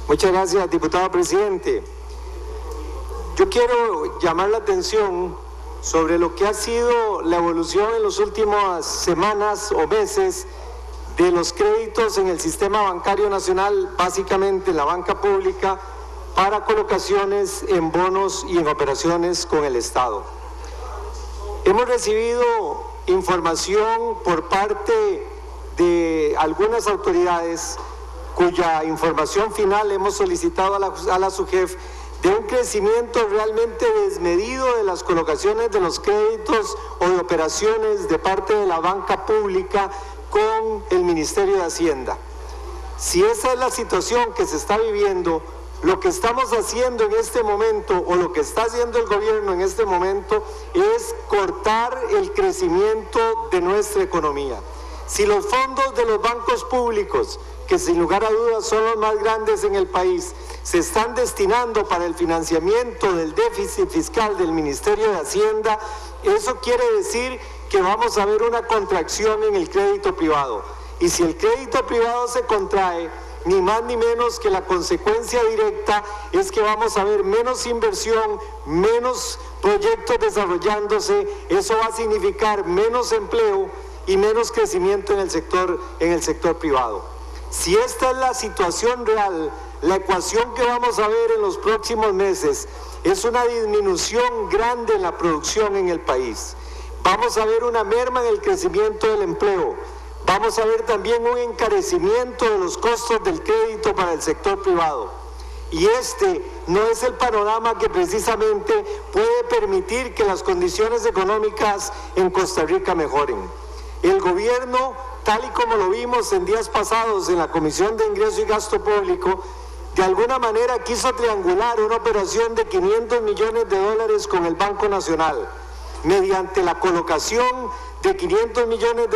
Muchas gracias, diputado presidente. Yo quiero llamar la atención sobre lo que ha sido la evolución en las últimas semanas o meses de los créditos en el sistema bancario nacional, básicamente en la banca pública, para colocaciones en bonos y en operaciones con el Estado. Hemos recibido información por parte de algunas autoridades cuya información final hemos solicitado a la SUGEF de un crecimiento realmente desmedido de las colocaciones de los créditos o de operaciones de parte de la banca pública con el Ministerio de Hacienda. Si esa es la situación que se está viviendo, lo que estamos haciendo en este momento o lo que está haciendo el gobierno en este momento es cortar el crecimiento de nuestra economía. Si los fondos de los bancos públicos, que sin lugar a dudas son los más grandes en el país, se están destinando para el financiamiento del déficit fiscal del Ministerio de Hacienda, eso quiere decir que vamos a ver una contracción en el crédito privado. Y si el crédito privado se contrae, ni más ni menos que la consecuencia directa es que vamos a ver menos inversión, menos proyectos desarrollándose. Eso va a significar menos empleo y menos crecimiento en el sector privado. Si esta es la situación real, la ecuación que vamos a ver en los próximos meses es una disminución grande en la producción en el país. Vamos a ver una merma en el crecimiento del empleo. Vamos a ver también un encarecimiento de los costos del crédito para el sector privado. Y este no es el panorama que precisamente puede permitir que las condiciones económicas en Costa Rica mejoren. El gobierno, tal y como lo vimos en días pasados en la Comisión de Ingreso y Gasto Público, de alguna manera quiso triangular una operación de $500 millones con el Banco Nacional, mediante la colocación de $500 millones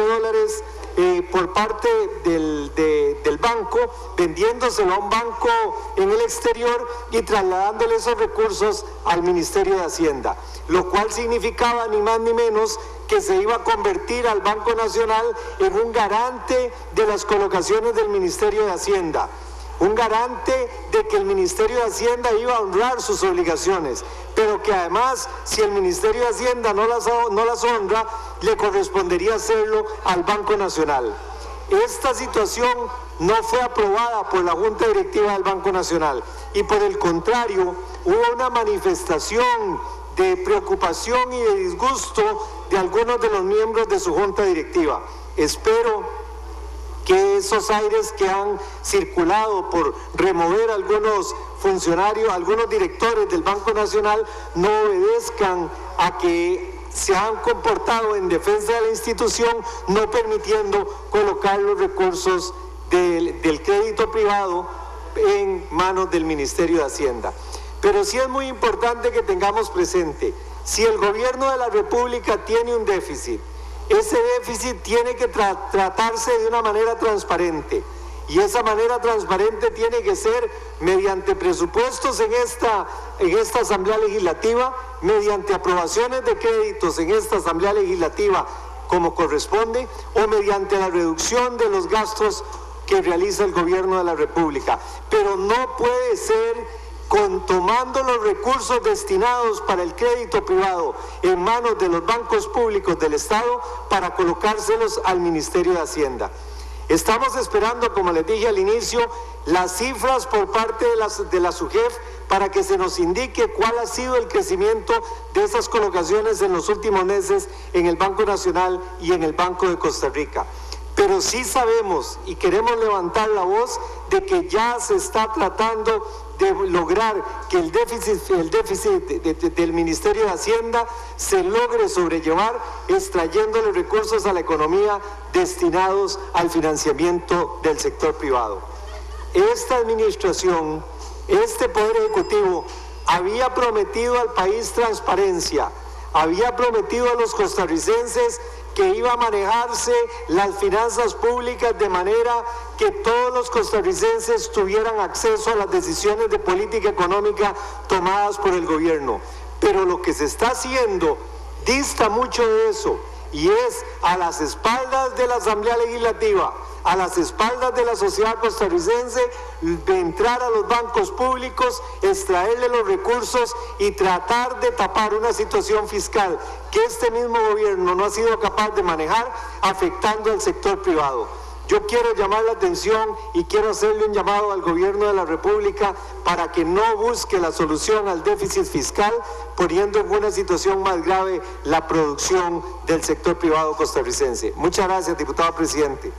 por parte del banco, vendiéndoselo a un banco en el exterior y trasladándole esos recursos al Ministerio de Hacienda, lo cual significaba ni más ni menos que se iba a convertir al Banco Nacional en un garante de las colocaciones del Ministerio de Hacienda, un garante de que el Ministerio de Hacienda iba a honrar sus obligaciones, pero que además, si el Ministerio de Hacienda no las honra, le correspondería hacerlo al Banco Nacional. Esta situación no fue aprobada por la Junta Directiva del Banco Nacional y por el contrario, hubo una manifestación de preocupación y de disgusto de algunos de los miembros de su Junta Directiva. Espero que esos aires que han circulado por remover a algunos funcionarios, algunos directores del Banco Nacional, no obedezcan a que se han comportado en defensa de la institución, no permitiendo colocar los recursos del crédito privado en manos del Ministerio de Hacienda. Pero sí es muy importante que tengamos presente, si el gobierno de la República tiene un déficit, ese déficit tiene que tratarse de una manera transparente y esa manera transparente tiene que ser mediante presupuestos en esta Asamblea Legislativa, mediante aprobaciones de créditos en esta Asamblea Legislativa como corresponde o mediante la reducción de los gastos que realiza el gobierno de la República. Pero no puede ser tomando los recursos destinados para el crédito privado en manos de los bancos públicos del Estado para colocárselos al Ministerio de Hacienda. Estamos esperando, como les dije al inicio, las cifras por parte de la SUGEF para que se nos indique cuál ha sido el crecimiento de esas colocaciones en los últimos meses en el Banco Nacional y en el Banco de Costa Rica. Pero sí sabemos y queremos levantar la voz de que ya se está tratando de lograr que el déficit del Ministerio de Hacienda se logre sobrellevar extrayéndole recursos a la economía destinados al financiamiento del sector privado. Esta administración, este Poder Ejecutivo, había prometido al país transparencia, había prometido a los costarricenses que iba a manejarse las finanzas públicas de manera que todos los costarricenses tuvieran acceso a las decisiones de política económica tomadas por el gobierno. Pero lo que se está haciendo dista mucho de eso y es a las espaldas de la Asamblea Legislativa, a las espaldas de la sociedad costarricense, de entrar a los bancos públicos, extraerle los recursos y tratar de tapar una situación fiscal que este mismo gobierno no ha sido capaz de manejar, afectando al sector privado. Yo quiero llamar la atención y quiero hacerle un llamado al gobierno de la República para que no busque la solución al déficit fiscal, poniendo en una situación más grave la producción del sector privado costarricense. Muchas gracias, diputado presidente.